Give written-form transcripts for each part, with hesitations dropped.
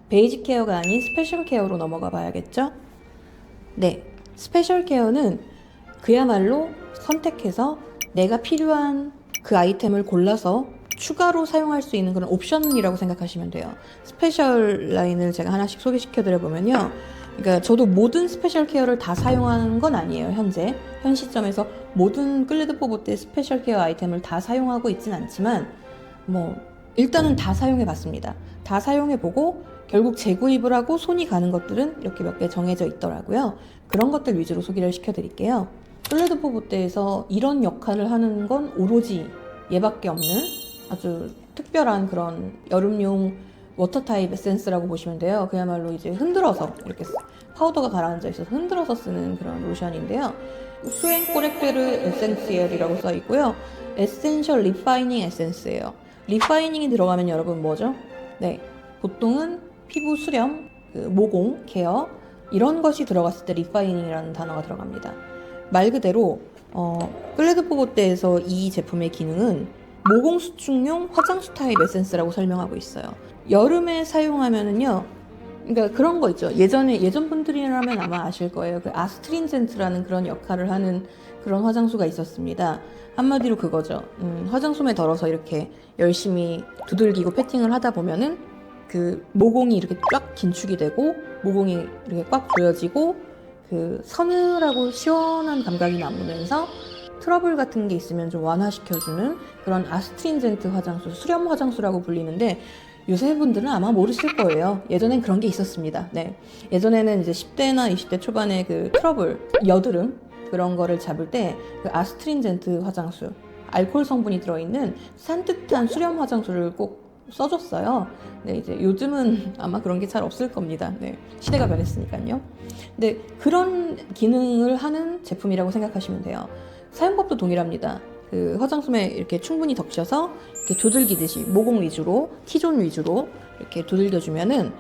베이직 케어가 아닌 스페셜 케어로 넘어가 봐야겠죠? 네, 스페셜 케어는 그야말로 선택해서 내가 필요한 그 아이템을 골라서 추가로 사용할 수 있는 그런 옵션이라고 생각하시면 돼요. 스페셜 라인을 제가 하나씩 소개시켜 드려보면요. 그러니까 저도 모든 스페셜 케어를 다 사용하는 건 아니에요. 현 시점에서 모든 클레드포보트의 스페셜 케어 아이템을 다 사용하고 있진 않지만 일단은 다 사용해 봤습니다. 다 사용해 보고 결국 재구입을 하고 손이 가는 것들은 이렇게 몇 개 정해져 있더라고요. 그런 것들 위주로 소개를 시켜 드릴게요. 클레드포보트에서 이런 역할을 하는 건 오로지 얘밖에 없는 아주 특별한 그런 여름용 워터 타입 에센스라고 보시면 돼요. 그야말로 이제 흔들어서 이렇게 파우더가 가라앉아 있어서 흔들어서 쓰는 그런 로션인데요. 수엔 꼬렉베르 에센시엘이라고 써 있고요. 에센셜 리파이닝 에센스예요. 리파이닝이 들어가면 여러분 뭐죠? 네, 보통은 피부 수렴, 모공 케어 이런 것이 들어갔을 때 리파이닝이라는 단어가 들어갑니다. 말 그대로 클레드포보트에서 이 제품의 기능은 모공 수축용 화장수 타입 에센스라고 설명하고 있어요. 여름에 사용하면은요, 그러니까 그런 거 있죠. 예전 분들이라면 아마 아실 거예요. 그 아스트린젠트라는 그런 역할을 하는 그런 화장수가 있었습니다. 한마디로 그거죠. 화장솜에 덜어서 이렇게 열심히 두들기고 패팅을 하다 보면은 그 모공이 이렇게 쫙 긴축이 되고 모공이 이렇게 꽉 조여지고 그 서늘하고 시원한 감각이 남으면서 트러블 같은 게 있으면 좀 완화시켜주는 그런 아스트린젠트 화장수, 수렴 화장수라고 불리는데 요새 분들은 아마 모르실 거예요. 예전엔 그런 게 있었습니다. 네. 예전에는 이제 10대나 20대 초반에 그 트러블, 여드름 그런 거를 잡을 때 그 아스트린젠트 화장수, 알코올 성분이 들어있는 산뜻한 수렴 화장수를 꼭 써줬어요. 네, 이제 요즘은 아마 그런 게 잘 없을 겁니다. 네, 시대가 변했으니까요. 근데 그런 기능을 하는 제품이라고 생각하시면 돼요. 사용법도 동일합니다. 그 화장솜에 이렇게 충분히 덮셔서 이렇게 두들기듯이 모공 위주로, T존 위주로 이렇게 두들겨주면은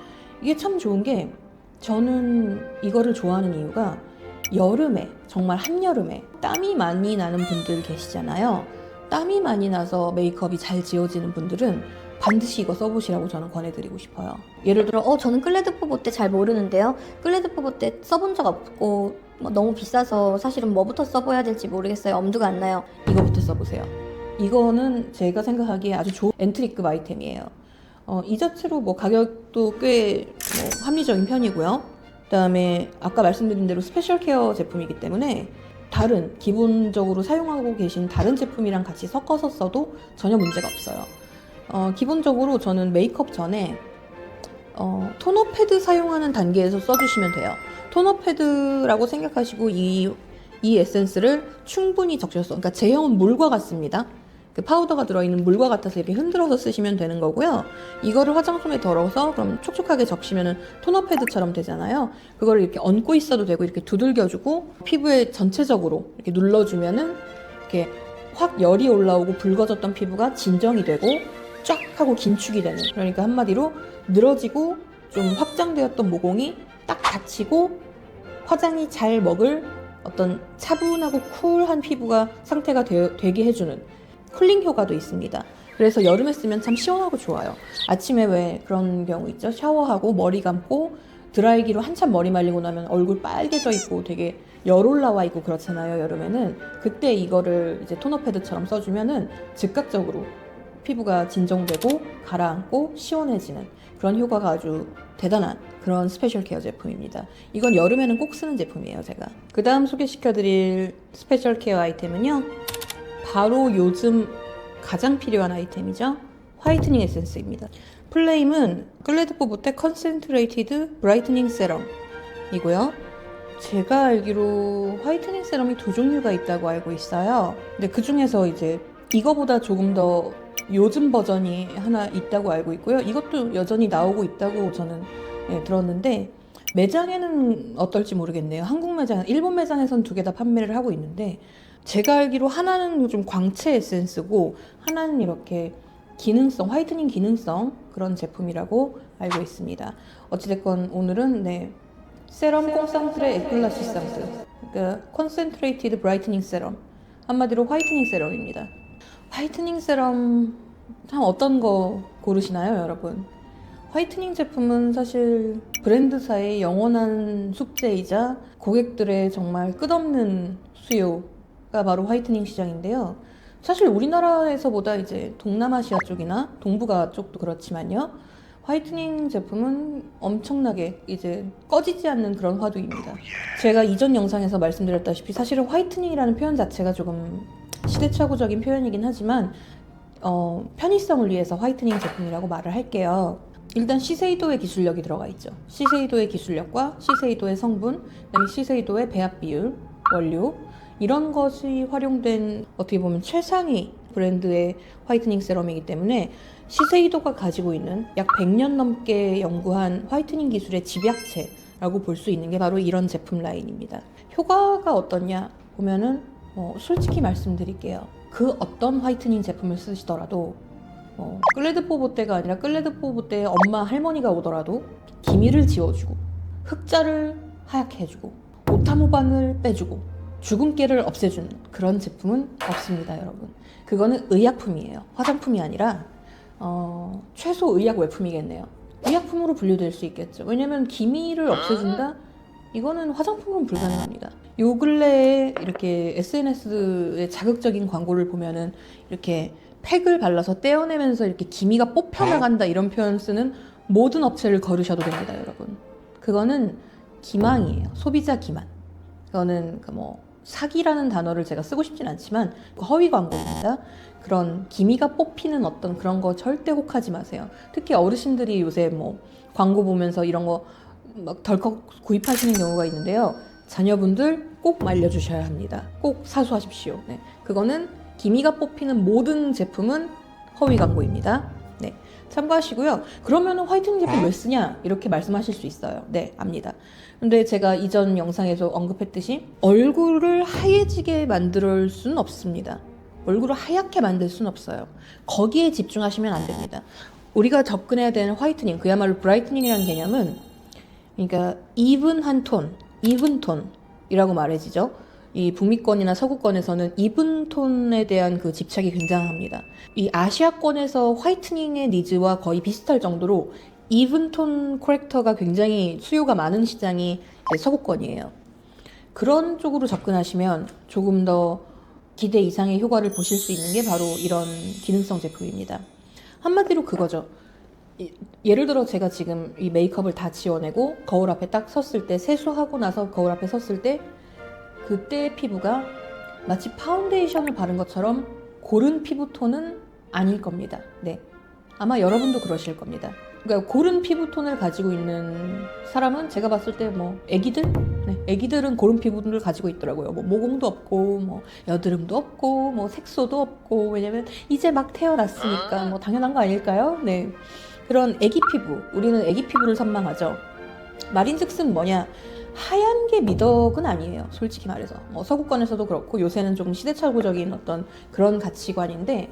이게 참 좋은 게 저는 이거를 좋아하는 이유가 여름에, 정말 한여름에 땀이 많이 나는 분들 계시잖아요. 땀이 많이 나서 메이크업이 잘 지워지는 분들은 반드시 이거 써보시라고 저는 권해드리고 싶어요. 예를 들어 저는 클레드포보트 잘 모르는데요. 클레드포보트 써본 적 없고 너무 비싸서 사실은 뭐부터 써봐야 될지 모르겠어요. 엄두가 안 나요. 이거부터 써보세요. 이거는 제가 생각하기에 아주 좋은 엔트리급 아이템이에요. 이 자체로 가격도 꽤 합리적인 편이고요. 그다음에 아까 말씀드린 대로 스페셜 케어 제품이기 때문에 다른 기본적으로 사용하고 계신 다른 제품이랑 같이 섞어서 써도 전혀 문제가 없어요. 기본적으로 저는 메이크업 전에 토너 패드 사용하는 단계에서 써주시면 돼요. 토너 패드라고 생각하시고 이 에센스를 충분히 적셔서, 그러니까 제형은 물과 같습니다. 그 파우더가 들어있는 물과 같아서 이렇게 흔들어서 쓰시면 되는 거고요. 이거를 화장솜에 덜어서 그럼 촉촉하게 적시면은 토너 패드처럼 되잖아요. 그거를 이렇게 얹고 있어도 되고 이렇게 두들겨주고 피부에 전체적으로 이렇게 눌러주면은 이렇게 확 열이 올라오고 붉어졌던 피부가 진정이 되고 쫙 하고 긴축이 되는, 그러니까 한마디로 늘어지고 좀 확장되었던 모공이 딱 닫히고 화장이 잘 먹을 어떤 차분하고 쿨한 피부가 상태가 되게 해주는 쿨링 효과도 있습니다. 그래서 여름에 쓰면 참 시원하고 좋아요. 아침에 왜 그런 경우 있죠? 샤워하고 머리 감고 드라이기로 한참 머리 말리고 나면 얼굴 빨개져 있고 되게 열 올라와 있고 그렇잖아요, 여름에는. 그때 이거를 이제 토너 패드처럼 써주면은 즉각적으로 피부가 진정되고 가라앉고 시원해지는 그런 효과가 아주 대단한 그런 스페셜 케어 제품입니다. 이건 여름에는 꼭 쓰는 제품이에요, 제가. 그 다음 소개시켜드릴 스페셜 케어 아이템은요, 바로 요즘 가장 필요한 아이템이죠. 화이트닝 에센스입니다. 플레임은 클레드포보테 컨센트레이티드 브라이트닝 세럼이고요. 제가 알기로 화이트닝 세럼이 두 종류가 있다고 알고 있어요. 근데 그 중에서 이제 이거보다 조금 더 요즘 버전이 하나 있다고 알고 있고요. 이것도 여전히 나오고 있다고 저는 들었는데 매장에는 어떨지 모르겠네요. 한국 매장, 일본 매장에선 두 개 다 판매를 하고 있는데 제가 알기로 하나는 좀 광채 에센스고 하나는 이렇게 기능성, 화이트닝 기능성 그런 제품이라고 알고 있습니다. 어찌됐건 오늘은 세럼 콘센트레 에클라시상스, 그러니까 컨센트레이티드 브라이트닝 세럼, 한마디로 화이트닝 세럼입니다. 화이트닝 세럼 참 어떤 거 고르시나요, 여러분? 화이트닝 제품은 사실 브랜드사의 영원한 숙제이자 고객들의 정말 끝없는 수요가 바로 화이트닝 시장인데요. 사실 우리나라에서보다 이제 동남아시아 쪽이나 동북아 쪽도 그렇지만요. 화이트닝 제품은 엄청나게 이제 꺼지지 않는 그런 화두입니다. 제가 이전 영상에서 말씀드렸다시피 사실은 화이트닝이라는 표현 자체가 조금 시대착오적인 표현이긴 하지만 편의성을 위해서 화이트닝 제품이라고 말을 할게요. 일단 시세이도의 기술력이 들어가 있죠. 시세이도의 기술력과 시세이도의 성분, 그다음에 시세이도의 배합 비율, 원료 이런 것이 활용된 어떻게 보면 최상위 브랜드의 화이트닝 세럼이기 때문에 시세이도가 가지고 있는 약 100년 넘게 연구한 화이트닝 기술의 집약체라고 볼 수 있는 게 바로 이런 제품 라인입니다. 효과가 어떻냐 보면은 솔직히 말씀드릴게요. 그 어떤 화이트닝 제품을 쓰시더라도 끌레드포보떼가 아니라 끌레드포보떼의 엄마 할머니가 오더라도 기미를 지워주고 흑자를 하얗게 해주고 오타모반을 빼주고 주근깨를 없애주는 그런 제품은 없습니다, 여러분. 그거는 의약품이에요. 화장품이 아니라 최소 의약 외품이겠네요. 의약품으로 분류될 수 있겠죠. 왜냐면 기미를 없애준다? 이거는 화장품은 불가능합니다. 요 근래에 이렇게 SNS의 자극적인 광고를 보면은 이렇게 팩을 발라서 떼어내면서 이렇게 기미가 뽑혀나간다 이런 표현 쓰는 모든 업체를 거르셔도 됩니다, 여러분. 그거는 기망이에요. 소비자 기만. 그거는 사기라는 단어를 제가 쓰고 싶진 않지만 허위 광고입니다. 그런 기미가 뽑히는 어떤 그런 거 절대 혹하지 마세요. 특히 어르신들이 요새 광고 보면서 이런 거 막 덜컥 구입하시는 경우가 있는데요. 자녀분들 꼭 말려주셔야 합니다. 꼭 사수하십시오. 네. 그거는 기미가 뽑히는 모든 제품은 허위 광고입니다. 네. 참고하시고요. 그러면 화이트닝 제품 왜 쓰냐? 이렇게 말씀하실 수 있어요. 네, 압니다. 근데 제가 이전 영상에서 언급했듯이 얼굴을 하얘지게 만들 수는 없습니다. 얼굴을 하얗게 만들 수는 없어요. 거기에 집중하시면 안 됩니다. 우리가 접근해야 되는 화이트닝, 그야말로 브라이트닝이라는 개념은 그러니까 이분한 톤, 이분톤이라고 말해지죠. 이 북미권이나 서구권에서는 이분톤에 대한 그 집착이 굉장합니다. 이 아시아권에서 화이트닝의 니즈와 거의 비슷할 정도로 이분톤 코렉터가 굉장히 수요가 많은 시장이 이제 서구권이에요. 그런 쪽으로 접근하시면 조금 더 기대 이상의 효과를 보실 수 있는 게 바로 이런 기능성 제품입니다. 한마디로 그거죠. 예를 들어 제가 지금 이 메이크업을 다 지워내고 거울 앞에 딱 섰을 때, 세수하고 나서 거울 앞에 섰을 때 그때의 피부가 마치 파운데이션을 바른 것처럼 고른 피부톤은 아닐 겁니다. 네, 아마 여러분도 그러실 겁니다. 그러니까 고른 피부톤을 가지고 있는 사람은 제가 봤을 때 애기들? 네, 애기들은 고른 피부톤을 가지고 있더라고요. 모공도 없고 여드름도 없고 색소도 없고, 왜냐면 이제 막 태어났으니까 당연한 거 아닐까요? 네, 그런 애기 피부, 우리는 애기 피부를 선망하죠. 말인즉슨 뭐냐, 하얀 게 미덕은 아니에요. 솔직히 말해서 서구권에서도 그렇고 요새는 조금 시대착오적인 어떤 그런 가치관인데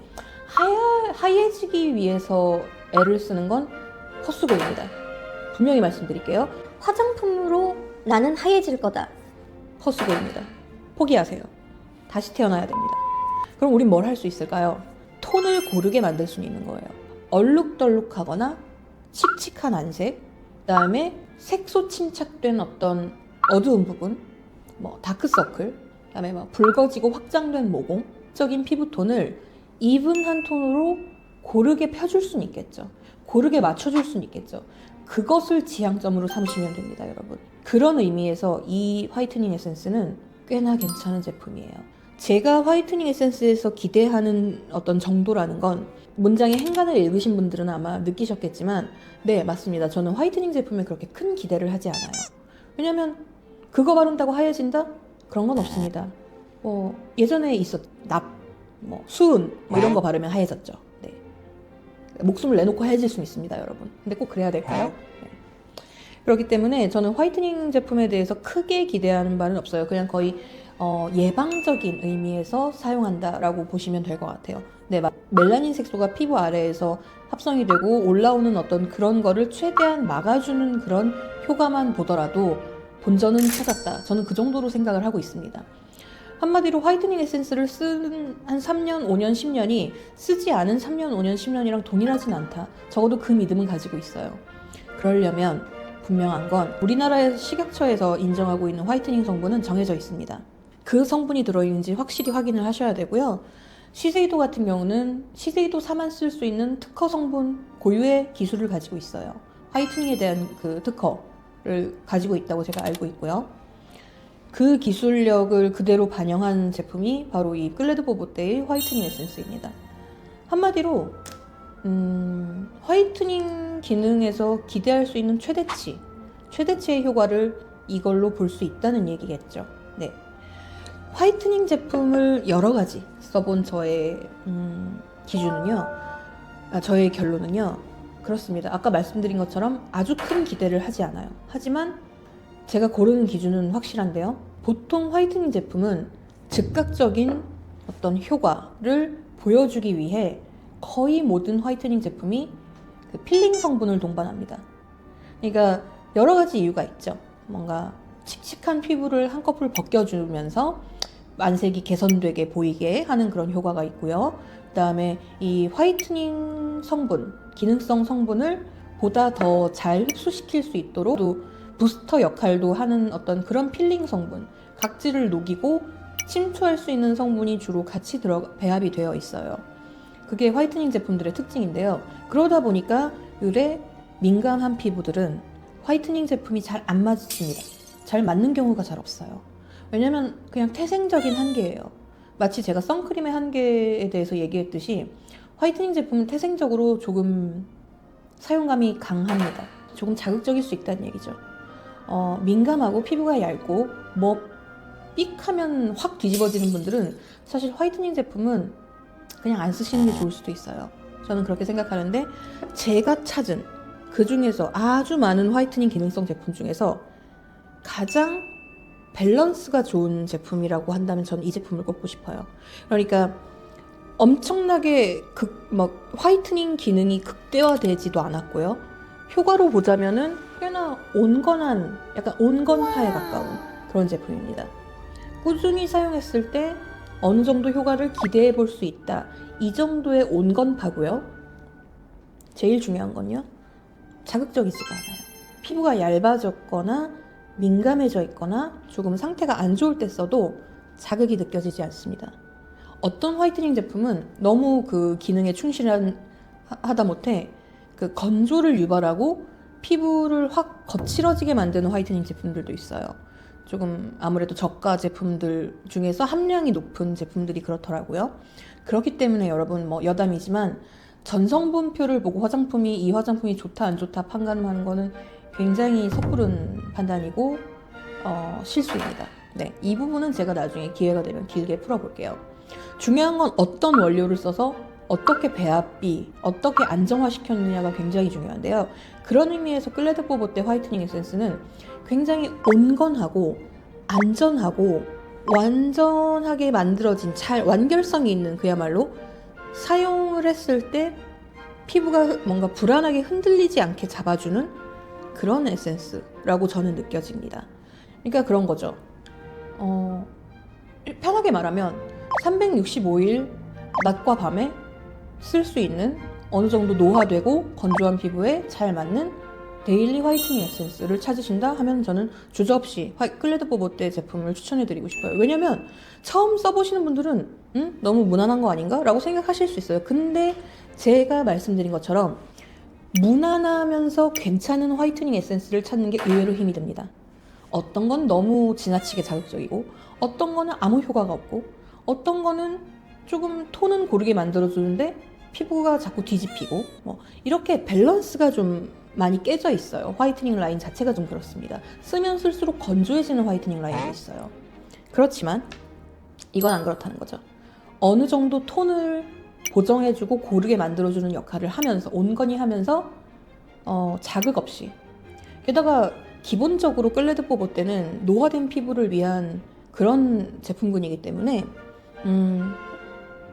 하얘지기 위해서 애를 쓰는 건 헛수고입니다. 분명히 말씀드릴게요. 화장품으로 나는 하얘질 거다. 헛수고입니다. 포기하세요. 다시 태어나야 됩니다. 그럼 우린 뭘 할 수 있을까요? 톤을 고르게 만들 수 있는 거예요. 얼룩덜룩하거나 칙칙한 안색, 그다음에 색소 침착된 어떤 어두운 부분, 다크서클, 그다음에 붉어지고 확장된 모공적인 피부톤을 이분한 톤으로 고르게 펴줄 수는 있겠죠. 고르게 맞춰줄 수는 있겠죠. 그것을 지향점으로 삼으시면 됩니다, 여러분. 그런 의미에서 이 화이트닝 에센스는 꽤나 괜찮은 제품이에요. 제가 화이트닝 에센스에서 기대하는 어떤 정도라는 건 문장의 행간을 읽으신 분들은 아마 느끼셨겠지만, 네, 맞습니다. 저는 화이트닝 제품에 그렇게 큰 기대를 하지 않아요. 왜냐면 그거 바른다고 하얘진다? 그런 건 없습니다. 예전에 수은 이런 거 바르면 하얘졌죠. 네. 목숨을 내놓고 하얘질 수는 있습니다, 여러분. 근데 꼭 그래야 될까요? 네. 그렇기 때문에 저는 화이트닝 제품에 대해서 크게 기대하는 바는 없어요. 그냥 거의 예방적인 의미에서 사용한다라고 보시면 될 것 같아요. 네, 멜라닌 색소가 피부 아래에서 합성이 되고 올라오는 어떤 그런 거를 최대한 막아주는 그런 효과만 보더라도 본전은 찾았다. 저는 그 정도로 생각을 하고 있습니다. 한마디로 화이트닝 에센스를 쓴 한 3년, 5년, 10년이 쓰지 않은 3년, 5년, 10년이랑 동일하진 않다. 적어도 그 믿음은 가지고 있어요. 그러려면 분명한 건 우리나라의 식약처에서 인정하고 있는 화이트닝 성분은 정해져 있습니다. 그 성분이 들어있는지 확실히 확인을 하셔야 되고요. 시세이도 같은 경우는 시세이도사만 쓸 수 있는 특허 성분 고유의 기술을 가지고 있어요. 화이트닝에 대한 그 특허를 가지고 있다고 제가 알고 있고요. 그 기술력을 그대로 반영한 제품이 바로 이 클레드보보떼의 화이트닝 에센스입니다. 한마디로 화이트닝 기능에서 기대할 수 있는 최대치의 효과를 이걸로 볼 수 있다는 얘기겠죠. 네. 화이트닝 제품을 여러 가지 써본 저의 기준은요, 저의 결론은요, 그렇습니다. 아까 말씀드린 것처럼 아주 큰 기대를 하지 않아요. 하지만 제가 고르는 기준은 확실한데요. 보통 화이트닝 제품은 즉각적인 어떤 효과를 보여주기 위해 거의 모든 화이트닝 제품이 그 필링 성분을 동반합니다. 그러니까 여러 가지 이유가 있죠. 뭔가 칙칙한 피부를 한꺼풀 벗겨주면서 만색이 개선되게 보이게 하는 그런 효과가 있고요. 그 다음에 이 화이트닝 성분, 기능성 성분을 보다 더 잘 흡수시킬 수 있도록 또 부스터 역할도 하는 어떤 그런 필링 성분, 각질을 녹이고 침투할 수 있는 성분이 주로 같이 배합이 되어 있어요. 그게 화이트닝 제품들의 특징인데요. 그러다 보니까 요래 민감한 피부들은 화이트닝 제품이 잘 안 맞습니다. 잘 맞는 경우가 잘 없어요. 왜냐면 그냥 태생적인 한계예요. 마치 제가 선크림의 한계에 대해서 얘기했듯이 화이트닝 제품은 태생적으로 조금 사용감이 강합니다. 조금 자극적일 수 있다는 얘기죠. 민감하고 피부가 얇고 뭐 삑하면 확 뒤집어지는 분들은 사실 화이트닝 제품은 그냥 안 쓰시는 게 좋을 수도 있어요. 저는 그렇게 생각하는데 제가 찾은 그 중에서 아주 많은 화이트닝 기능성 제품 중에서 가장 밸런스가 좋은 제품이라고 한다면 저는 이 제품을 꼽고 싶어요. 그러니까 엄청나게 화이트닝 기능이 극대화되지도 않았고요. 효과로 보자면은 꽤나 온건한, 약간 온건파에 가까운 그런 제품입니다. 꾸준히 사용했을 때 어느 정도 효과를 기대해 볼 수 있다. 이 정도의 온건파고요. 제일 중요한 건요, 자극적이지가 않아요. 피부가 얇아졌거나 민감해져 있거나 조금 상태가 안 좋을 때 써도 자극이 느껴지지 않습니다. 어떤 화이트닝 제품은 너무 그 기능에 충실하다 못해 그 건조를 유발하고 피부를 확 거칠어지게 만드는 화이트닝 제품들도 있어요. 조금 아무래도 저가 제품들 중에서 함량이 높은 제품들이 그렇더라고요. 그렇기 때문에 여러분 여담이지만 전성분표를 보고 이 화장품이 좋다 안 좋다 판단하는 거는 굉장히 섣부른 판단이고 실수입니다. 네, 이 부분은 제가 나중에 기회가 되면 길게 풀어볼게요. 중요한 건 어떤 원료를 써서 어떻게 배합이 어떻게 안정화시켰느냐가 굉장히 중요한데요. 그런 의미에서 클레드보보떼 화이트닝 에센스는 굉장히 온건하고 안전하고 완전하게 만들어진 완결성이 있는, 그야말로 사용을 했을 때 피부가 뭔가 불안하게 흔들리지 않게 잡아주는 그런 에센스라고 저는 느껴집니다. 그러니까 그런 거죠. 편하게 말하면 365일 낮과 밤에 쓸 수 있는 어느 정도 노화되고 건조한 피부에 잘 맞는 데일리 화이트닝 에센스를 찾으신다 하면 저는 주저없이 클레드보보떼 제품을 추천해드리고 싶어요. 왜냐면 처음 써보시는 분들은 너무 무난한 거 아닌가? 라고 생각하실 수 있어요. 근데 제가 말씀드린 것처럼 무난하면서 괜찮은 화이트닝 에센스를 찾는 게 의외로 힘이 듭니다. 어떤 건 너무 지나치게 자극적이고, 어떤 거는 아무 효과가 없고, 어떤 거는 조금 톤은 고르게 만들어주는데 피부가 자꾸 뒤집히고, 이렇게 밸런스가 좀 많이 깨져 있어요. 화이트닝 라인 자체가 좀 그렇습니다. 쓰면 쓸수록 건조해지는 화이트닝 라인도 있어요. 그렇지만 이건 안 그렇다는 거죠. 어느 정도 톤을 보정해주고 고르게 만들어주는 역할을 하면서, 온건히 하면서 자극 없이, 게다가 기본적으로 클레드보보떼는 노화된 피부를 위한 그런 제품군이기 때문에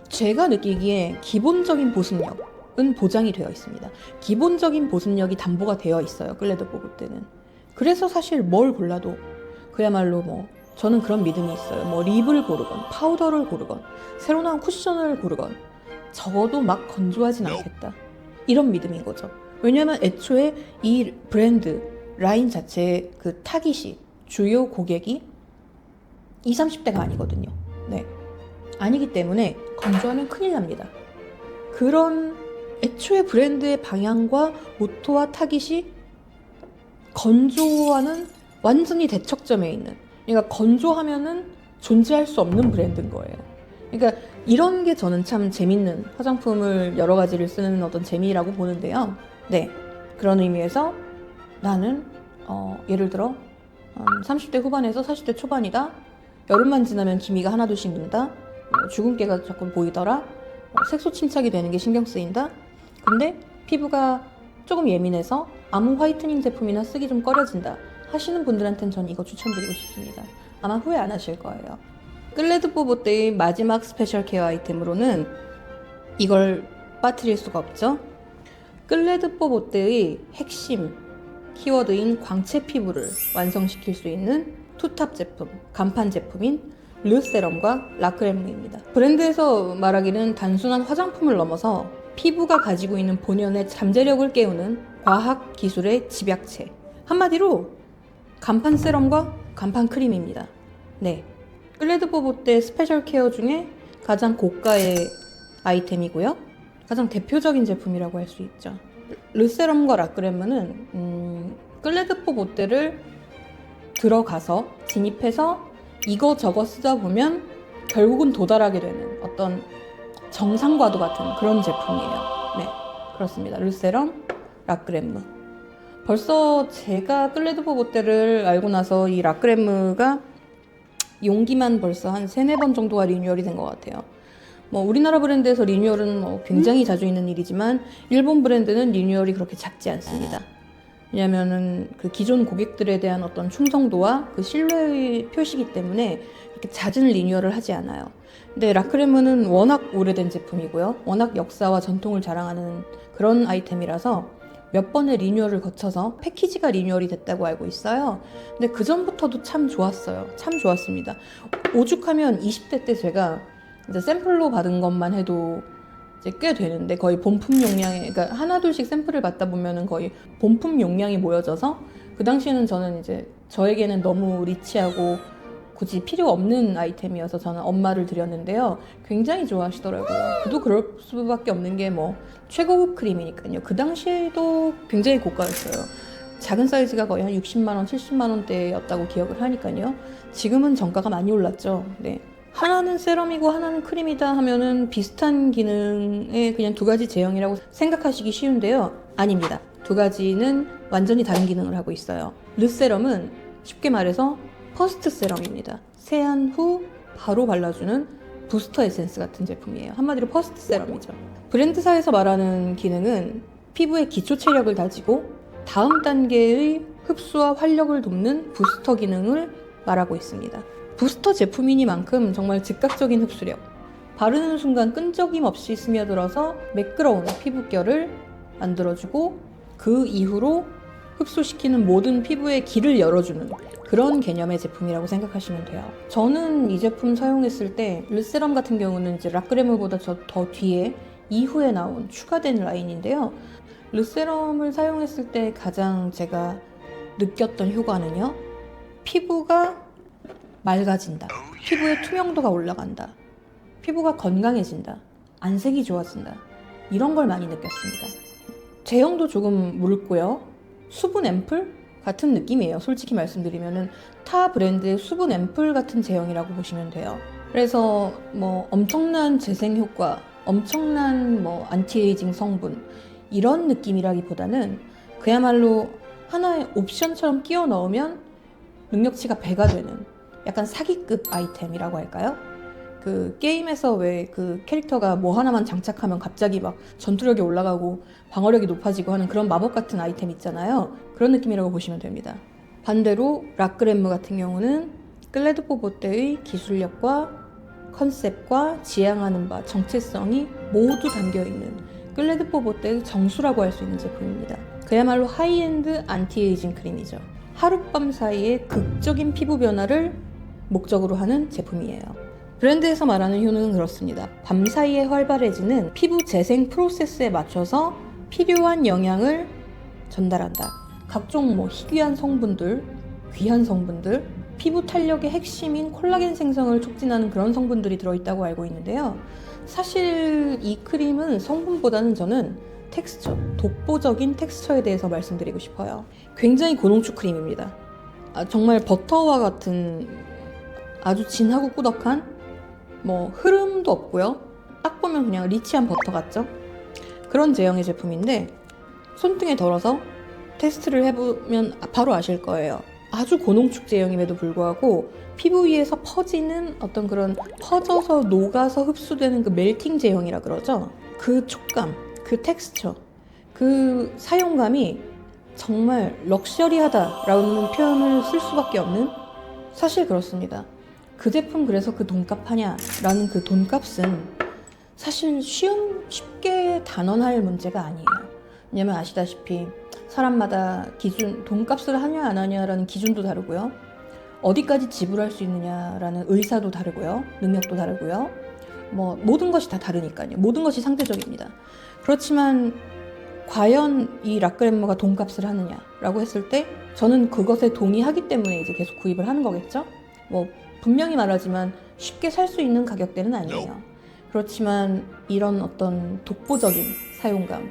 제가 느끼기에 기본적인 보습력은 보장이 되어 있습니다. 기본적인 보습력이 담보가 되어 있어요, 클레드보보떼는. 그래서 사실 뭘 골라도 그야말로 저는 그런 믿음이 있어요. 뭐 립을 고르건 파우더를 고르건 새로 나온 쿠션을 고르건 적어도 막 건조하진 않겠다. 이런 믿음인 거죠. 왜냐하면 애초에 이 브랜드 라인 자체의 그 타깃이 주요 고객이 20, 30대가 아니거든요. 네. 아니기 때문에 건조하면 큰일 납니다. 그런 애초에 브랜드의 방향과 모토와 타깃이 건조와는 완전히 대척점에 있는, 그러니까 건조하면은 존재할 수 없는 브랜드인 거예요. 그러니까 이런 게 저는 참 재밌는, 화장품을 여러 가지를 쓰는 어떤 재미라고 보는데요. 네, 그런 의미에서 나는 예를 들어 30대 후반에서 40대 초반이다. 여름만 지나면 기미가 하나둘씩 는다. 주근깨가 자꾸 보이더라. 색소 침착이 되는 게 신경 쓰인다. 근데 피부가 조금 예민해서 아무 화이트닝 제품이나 쓰기 좀 꺼려진다 하시는 분들한테는 전 이거 추천드리고 싶습니다. 아마 후회 안 하실 거예요. 클레드 뽀보떼의 마지막 스페셜 케어 아이템으로는 이걸 빠뜨릴 수가 없죠. 클레드 뽀보떼의 핵심 키워드인 광채 피부를 완성시킬 수 있는 투탑 제품, 간판 제품인 르세럼과 라크레무입니다. 브랜드에서 말하기는 단순한 화장품을 넘어서 피부가 가지고 있는 본연의 잠재력을 깨우는 과학 기술의 집약체. 한마디로 간판 세럼과 간판 크림입니다. 네, 클레드 뽀보떼 스페셜 케어 중에 가장 고가의 아이템이고요. 가장 대표적인 제품이라고 할 수 있죠. 르세럼과 라크레무는 클레드 뽀보떼를 들어가서 진입해서 이거 저거 쓰다 보면 결국은 도달하게 되는 어떤 정상과도 같은 그런 제품이에요. 네, 그렇습니다. 르세럼, 라크레무. 벌써 제가 클레드 뽀보떼를 알고 나서 이 라크레무가 용기만 벌써 한 3-4번 정도가 리뉴얼이 된 것 같아요. 뭐 우리나라 브랜드에서 리뉴얼은 굉장히 자주 있는 일이지만 일본 브랜드는 리뉴얼이 그렇게 작지 않습니다. 왜냐면은 그 기존 고객들에 대한 어떤 충성도와 그 신뢰의 표시이기 때문에 이렇게 잦은 리뉴얼을 하지 않아요. 근데 라크레무는 워낙 오래된 제품이고요. 워낙 역사와 전통을 자랑하는 그런 아이템이라서 몇 번의 리뉴얼을 거쳐서 패키지가 리뉴얼이 됐다고 알고 있어요. 근데 그 전부터도 참 좋았어요. 참 좋았습니다. 오죽하면 20대 때 제가 이제 샘플로 받은 것만 해도 이제 꽤 되는데 거의 본품 용량에, 그러니까 하나둘씩 샘플을 받다 보면은 거의 본품 용량이 모여져서 그 당시에는 저는 이제 저에게는 너무 리치하고 굳이 필요 없는 아이템이어서 저는 엄마를 드렸는데요. 굉장히 좋아하시더라고요. 그도 그럴 수밖에 없는 게 뭐 최고급 크림이니까요. 그 당시에도 굉장히 고가였어요. 작은 사이즈가 거의 한 60만 원, 70만 원대였다고 기억을 하니까요. 지금은 정가가 많이 올랐죠. 네. 하나는 세럼이고 하나는 크림이다 하면은 비슷한 기능의 그냥 두 가지 제형이라고 생각하시기 쉬운데요. 아닙니다. 두 가지는 완전히 다른 기능을 하고 있어요. 르세럼은 쉽게 말해서 퍼스트 세럼입니다. 세안 후 바로 발라주는 부스터 에센스 같은 제품이에요. 한마디로 퍼스트 세럼이죠. 브랜드사에서 말하는 기능은 피부의 기초 체력을 다지고 다음 단계의 흡수와 활력을 돕는 부스터 기능을 말하고 있습니다. 부스터 제품이니만큼 정말 즉각적인 흡수력, 바르는 순간 끈적임 없이 스며들어서 매끄러운 피부결을 만들어주고 그 이후로 흡수시키는 모든 피부의 길을 열어주는 그런 개념의 제품이라고 생각하시면 돼요. 저는 이 제품 사용했을 때 르세럼 같은 경우는 이제 라크레무보다 더 뒤에 이후에 나온 추가된 라인인데요. 르세럼을 사용했을 때 가장 제가 느꼈던 효과는요. 피부가 맑아진다. 피부의 투명도가 올라간다. 피부가 건강해진다. 안색이 좋아진다. 이런 걸 많이 느꼈습니다. 제형도 조금 묽고요. 수분 앰플 같은 느낌이에요. 솔직히 말씀드리면은 타 브랜드의 수분 앰플 같은 제형이라고 보시면 돼요. 그래서 뭐 엄청난 재생 효과, 엄청난 뭐 안티에이징 성분 이런 느낌이라기보다는 그야말로 하나의 옵션처럼 끼워 넣으면 능력치가 배가 되는 약간 사기급 아이템이라고 할까요? 그 게임에서 왜 그 캐릭터가 뭐 하나만 장착하면 갑자기 막 전투력이 올라가고 방어력이 높아지고 하는 그런 마법 같은 아이템 있잖아요. 그런 느낌이라고 보시면 됩니다. 반대로 라크레무 같은 경우는 클레드 뽀보떼의 기술력과 컨셉과 지향하는 바, 정체성이 모두 담겨있는 클레드 뽀보떼의 정수라고 할 수 있는 제품입니다. 그야말로 하이엔드 안티에이징 크림이죠. 하룻밤 사이에 극적인 피부 변화를 목적으로 하는 제품이에요. 브랜드에서 말하는 효능은 그렇습니다. 밤사이에 활발해지는 피부 재생 프로세스에 맞춰서 필요한 영양을 전달한다. 각종 희귀한 성분들, 귀한 성분들, 피부 탄력의 핵심인 콜라겐 생성을 촉진하는 그런 성분들이 들어있다고 알고 있는데요. 사실 이 크림은 성분보다는 저는 텍스처, 독보적인 텍스처에 대해서 말씀드리고 싶어요. 굉장히 고농축 크림입니다. 정말 버터와 같은 아주 진하고 꾸덕한 흐름도 없고요. 딱 보면 그냥 리치한 버터 같죠? 그런 제형의 제품인데 손등에 덜어서 테스트를 해보면 바로 아실 거예요. 아주 고농축 제형임에도 불구하고 피부 위에서 퍼지는 어떤 그런 퍼져서 녹아서 흡수되는 그 멜팅 제형이라 그러죠. 그 촉감, 그 텍스처, 그 사용감이 정말 럭셔리하다라는 표현을 쓸 수밖에 없는, 사실 그렇습니다. 그 제품 그래서 그 돈값 하냐라는 그 돈값은 사실 쉽게 단언할 문제가 아니에요. 왜냐면 아시다시피 사람마다 기준, 돈값을 하냐 안 하냐라는 기준도 다르고요. 어디까지 지불할 수 있느냐라는 의사도 다르고요. 능력도 다르고요. 모든 것이 다 다르니까요. 모든 것이 상대적입니다. 그렇지만 과연 이 락그램머가 돈값을 하느냐라고 했을 때 저는 그것에 동의하기 때문에 이제 계속 구입을 하는 거겠죠. 분명히 말하지만 쉽게 살 수 있는 가격대는 아니에요. 그렇지만 이런 어떤 독보적인 사용감,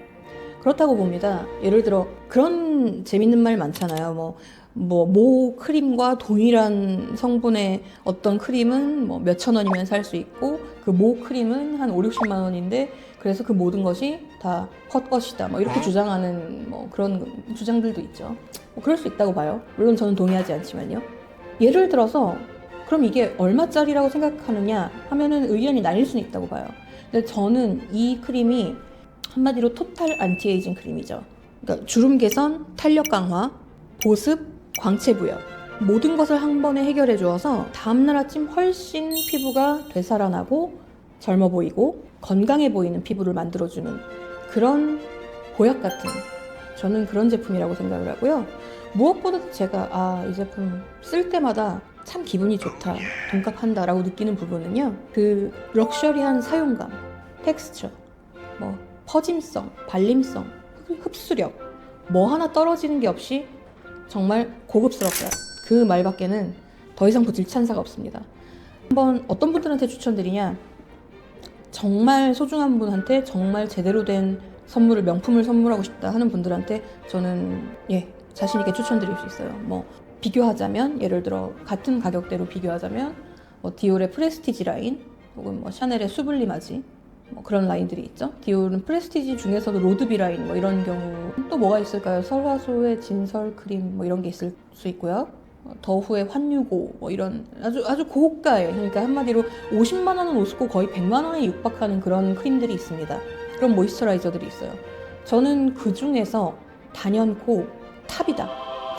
그렇다고 봅니다. 예를 들어 그런 재밌는 말 많잖아요. 모 크림과 동일한 성분의 어떤 크림은 몇천 원이면 살 수 있고 그 모 크림은 한 5, 60만 원인데 그래서 그 모든 것이 다 헛것이다. 이렇게 주장하는 그런 주장들도 있죠. 그럴 수 있다고 봐요. 물론 저는 동의하지 않지만요. 예를 들어서 그럼 이게 얼마짜리라고 생각하느냐 하면은 의견이 나뉠 수는 있다고 봐요. 근데 저는 이 크림이 한마디로 토탈 안티에이징 크림이죠. 그러니까 주름 개선, 탄력 강화, 보습, 광채 부여, 모든 것을 한 번에 해결해 주어서 다음날 아침 훨씬 피부가 되살아나고 젊어 보이고 건강해 보이는 피부를 만들어주는 그런 보약 같은, 저는 그런 제품이라고 생각을 하고요. 무엇보다 제가 이 제품 쓸 때마다 참 기분이 좋다, 돈값 한다 라고 느끼는 부분은요, 그 럭셔리한 사용감, 텍스처, 퍼짐성, 발림성, 흡수력, 하나 떨어지는 게 없이 정말 고급스럽다. 그 말밖에는 더 이상 붙일 찬사가 없습니다. 한번 어떤 분들한테 추천드리냐, 정말 소중한 분한테 정말 제대로 된 선물을, 명품을 선물하고 싶다 하는 분들한테 저는 자신 있게 추천드릴 수 있어요. 비교하자면, 예를 들어 같은 가격대로 비교하자면 디올의 프레스티지 라인 혹은 샤넬의 수블리마지 그런 라인들이 있죠. 디올은 프레스티지 중에서도 로드비 라인 이런 경우, 또 뭐가 있을까요? 설화소의 진설 크림 이런 게 있을 수 있고요. 더후의 환유고 이런 아주 고가의, 그러니까 한마디로 50만 원은 오스고 거의 100만 원에 육박하는 그런 크림들이 있습니다. 그런 모이스처라이저들이 있어요. 저는 그 중에서 단연코 탑이다.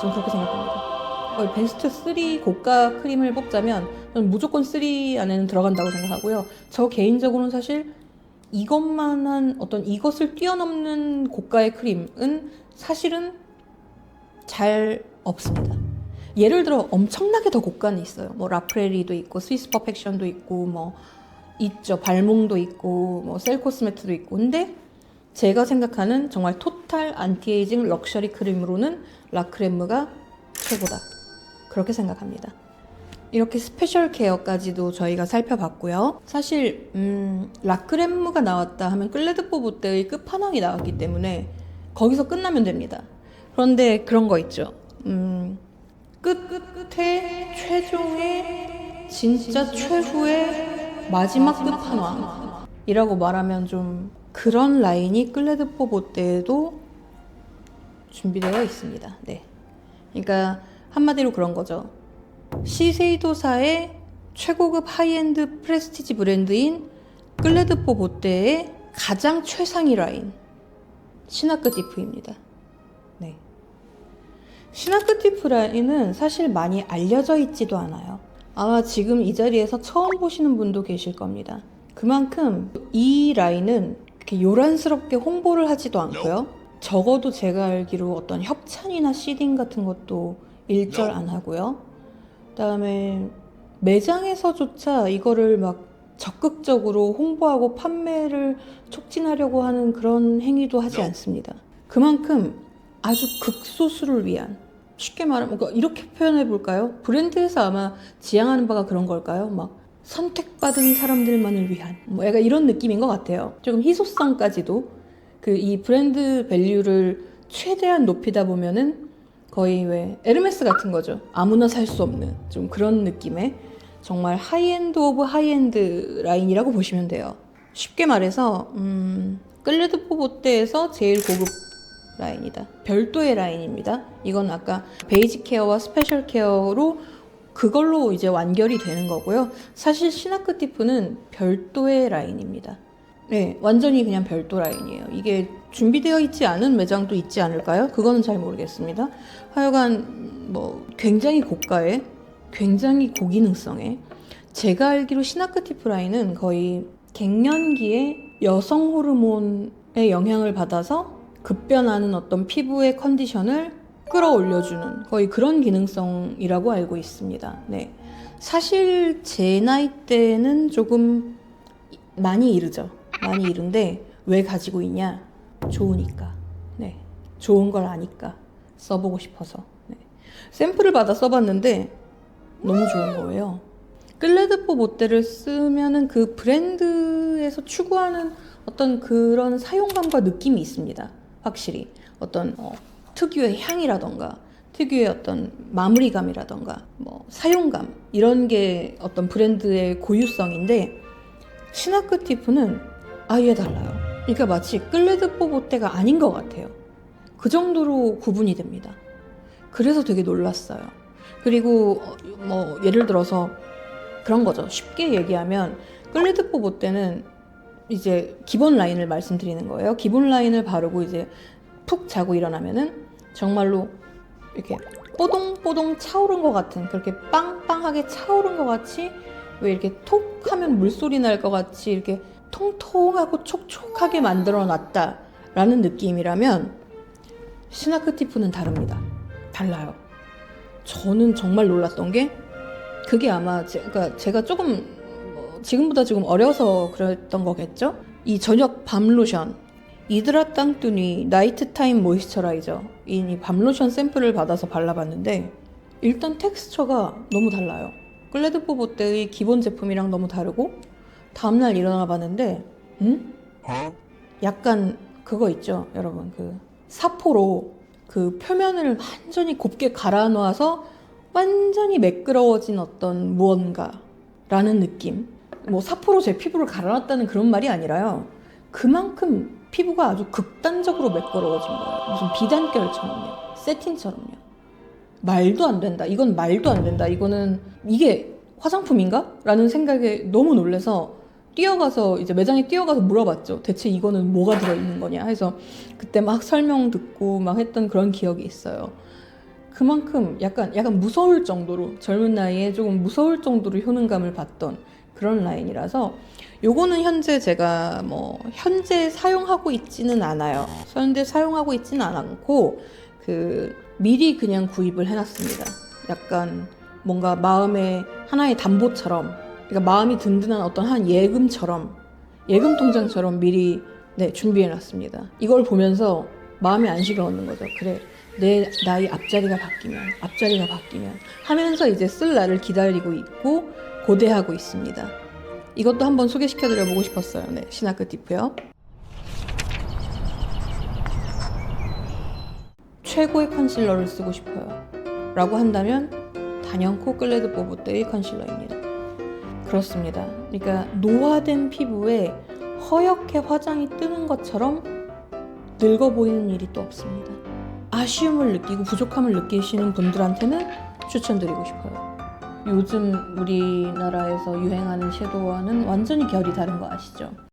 저는 그렇게 생각합니다. 베스트 3 고가 크림을 뽑자면 저는 무조건 3 안에는 들어간다고 생각하고요. 저 개인적으로는 사실 이것만한 어떤 이것을 뛰어넘는 고가의 크림은 사실은 잘 없습니다. 예를 들어 엄청나게 더 고가는 있어요. 라프레리도 있고 스위스 퍼펙션도 있고 있죠. 발몽도 있고 셀코스메트도 있고. 근데 제가 생각하는 정말 토탈 안티에이징 럭셔리 크림으로는 라크렘무가 최고다. 그렇게 생각합니다. 이렇게 스페셜 케어까지도 저희가 살펴봤고요. 사실 라크렘무가 나왔다 하면 클레드포 보떼의 끝판왕이 나왔기 때문에 거기서 끝나면 됩니다. 그런데 그런 거 있죠. 끝에 최종의 진짜 최후의 마지막 끝판왕이라고 말하면 좀 그런 라인이 클레드포 보떼에도 준비되어 있습니다. 네. 그러니까 한마디로 그런 거죠. 시세이도사의 최고급 하이엔드 프레스티지 브랜드인 클레드포 보떼의 가장 최상위 라인 시나크티프입니다. 네. 시나크티프 라인은 사실 많이 알려져 있지도 않아요. 아마 지금 이 자리에서 처음 보시는 분도 계실 겁니다. 그만큼 이 라인은 이렇게 요란스럽게 홍보를 하지도 않고요. 적어도 제가 알기로 어떤 협찬이나 시딩 같은 것도 일절 안 하고요. 그다음에 매장에서조차 이거를 막 적극적으로 홍보하고 판매를 촉진하려고 하는 그런 행위도 하지 않습니다. 그만큼 아주 극소수를 위한, 쉽게 말하면 이렇게 표현해 볼까요? 브랜드에서 아마 지향하는 바가 그런 걸까요? 막 선택받은 사람들만을 위한 뭐 약간 이런 느낌인 것 같아요. 조금 희소성까지도 이 브랜드 밸류를 최대한 높이다 보면은 거의 왜 에르메스 같은 거죠. 아무나 살 수 없는 좀 그런 느낌의 정말 하이엔드 오브 하이엔드 라인이라고 보시면 돼요. 쉽게 말해서 클레드 포보테에서 제일 고급 라인이다. 별도의 라인입니다. 이건 아까 베이직 케어와 스페셜 케어로 그걸로 이제 완결이 되는 거고요. 사실 시나크티프는 별도의 라인입니다. 네, 완전히 그냥 별도 라인이에요. 이게 준비되어 있지 않은 매장도 있지 않을까요? 그거는 잘 모르겠습니다. 하여간 뭐 굉장히 고가의, 굉장히 고기능성의, 제가 알기로 시나크티프 라인은 거의 갱년기에 여성 호르몬의 영향을 받아서 급변하는 어떤 피부의 컨디션을 끌어올려주는 거의 그런 기능성이라고 알고 있습니다. 네. 사실 제 나이 때는 조금 많이 이르죠. 많이 이른데 왜 가지고 있냐? 좋으니까. 네. 좋은 걸 아니까 써보고 싶어서. 네. 샘플을 받아 써봤는데 너무 좋은 거예요. 클레드 포보테를 쓰면은 그 브랜드에서 추구하는 어떤 그런 사용감과 느낌이 있습니다. 확실히 어떤 특유의 향이라던가 특유의 어떤 마무리감이라던가 뭐 사용감 이런 게 어떤 브랜드의 고유성인데 시나크티프는 아예 달라요. 그러니까 마치 클레드 포보테가 아닌 것 같아요. 그 정도로 구분이 됩니다. 그래서 되게 놀랐어요. 그리고 뭐 예를 들어서 그런 거죠. 쉽게 얘기하면 클레드 포보테는 이제 기본 라인을 말씀드리는 거예요. 기본 라인을 바르고 이제 푹 자고 일어나면은 정말로 이렇게 뽀동뽀동 차오른 것 같은, 그렇게 빵빵하게 차오른 것 같이, 왜 이렇게 톡 하면 물소리 날 것 같이 이렇게 통통하고 촉촉하게 만들어 놨다라는 느낌이라면 시나크티프는 다릅니다. 달라요. 저는 정말 놀랐던 게 그게 아마 제가 조금 지금보다 조금 어려서 그랬던 거겠죠? 이 저녁 밤 로션 이드라 땅뚜니 나이트 타임 모이스처라이저 이 밤 로션 샘플을 받아서 발라봤는데 일단 텍스처가 너무 달라요. 클레드 포보테의 기본 제품이랑 너무 다르고 다음날 일어나 봤는데 약간 그거 있죠 여러분, 그 사포로 그 표면을 완전히 곱게 갈아 놓아서 완전히 매끄러워진 어떤 무언가라는 느낌. 뭐 사포로 제 피부를 갈아놨다는 그런 말이 아니라요. 그만큼 피부가 아주 극단적으로 매끄러워진 거예요. 무슨 비단결처럼요. 세틴처럼요. 말도 안 된다. 이건 말도 안 된다. 이게 화장품인가? 라는 생각에 너무 놀라서 이제 매장에 뛰어가서 물어봤죠. 대체 이거는 뭐가 들어있는 거냐 해서 그때 막 설명 듣고 막 했던 그런 기억이 있어요. 그만큼 약간 무서울 정도로, 젊은 나이에 조금 무서울 정도로 효능감을 받던 그런 라인이라서 요거는 현재 제가 현재 사용하고 있지는 않아요. 현재 사용하고 있지는 않고 미리 그냥 구입을 해놨습니다. 약간 뭔가 마음의 하나의 담보처럼, 그러니까 마음이 든든한 어떤 한 예금 통장처럼 미리 준비해놨습니다. 이걸 보면서 마음의 안식을 얻는 거죠. 그래, 내 나이 앞자리가 바뀌면 하면서 이제 쓸 날을 기다리고 있고 고대하고 있습니다. 이것도 한번 소개시켜드려보고 싶었어요. 네, 시나크티프요. 최고의 컨실러를 쓰고 싶어요 라고 한다면 단연코 클레드 포보테의 컨실러입니다. 그렇습니다. 그러니까 노화된 피부에 허옇게 화장이 뜨는 것처럼 늙어 보이는 일이 또 없습니다. 아쉬움을 느끼고 부족함을 느끼시는 분들한테는 추천드리고 싶어요. 요즘 우리나라에서 유행하는 섀도우와는 완전히 결이 다른 거 아시죠?